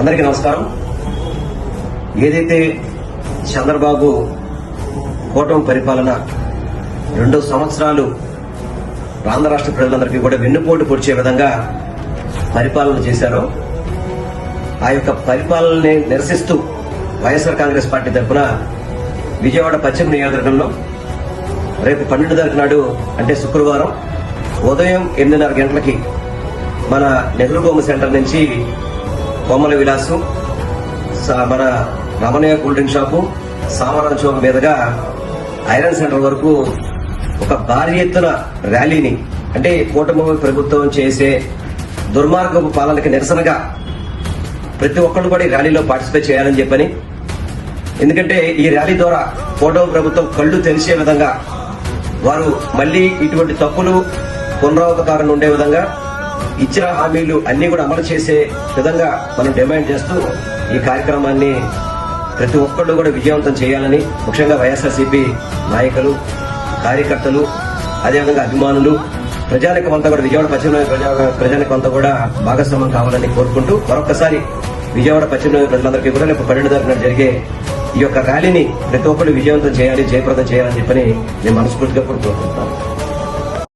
అందరికీ నమస్కారం. ఏదైతే చంద్రబాబు కూటమి పరిపాలన 2 సంవత్సరాలు ఆంధ్ర రాష్ట్ర ప్రజలందరికీ కూడా వెన్నుపోటు పొడిచే విధంగా పరిపాలన చేశారో ఆ యొక్క పరిపాలనని నిరసిస్తూ వైఎస్ఆర్ కాంగ్రెస్ పార్టీ తరఫున విజయవాడ పశ్చిమ నియోజకవర్గంలో రేపు 12 తారీఖు నాడు అంటే శుక్రవారం ఉదయం 8:30 గంటలకి మన నెహ్రూ బొమ్మ సెంటర్ నుంచి బొమ్మల విలాసు, మన Ramanayya cool drink shop, Samaran Chowk మీదుగా ఐరన్ సెంటర్ వరకు ఒక భారీ ఎత్తున ర్యాలీని, అంటే కూటమి ప్రభుత్వం చేసే దుర్మార్గపు పాలనకి నిరసనగా ప్రతి ఒక్కరు కూడా ఈ ర్యాలీలో పార్టిసిపేట్ చేయాలని చెప్పని, ఎందుకంటే ఈ ర్యాలీ ద్వారా కూటమి ప్రభుత్వం కళ్లు తెరిచే విధంగా, వారు మళ్లీ ఇటువంటి తప్పులు పునరావృతం ఉండే విధంగా ఇచ్చిన హామీలు అన్ని కూడా అమలు చేసే విధంగా మనం డిమాండ్ చేస్తూ ఈ కార్యక్రమాన్ని ప్రతి ఒక్కళ్ళు కూడా విజయవంతం చేయాలని, ముఖ్యంగా వైఎస్ఆర్సీపీ నాయకులు, కార్యకర్తలు, అదేవిధంగా అభిమానులు, ప్రజానికం అంతా కూడా విజయవాడ పశ్చిమ ప్రజానికం అంతా కూడా భాగస్వామ్యం కావాలని కోరుకుంటూ మరొకసారి విజయవాడ పశ్చిమ ప్రజలందరికీ కూడా రేపు 12 తారీఖున జరిగే ఈ యొక్క ర్యాలీని ప్రతి ఒక్కరు విజయవంతం చేయాలి, జయప్రదం చేయాలని చెప్పని నేను మనస్ఫూర్తిగా కోరుకుంటున్నాను.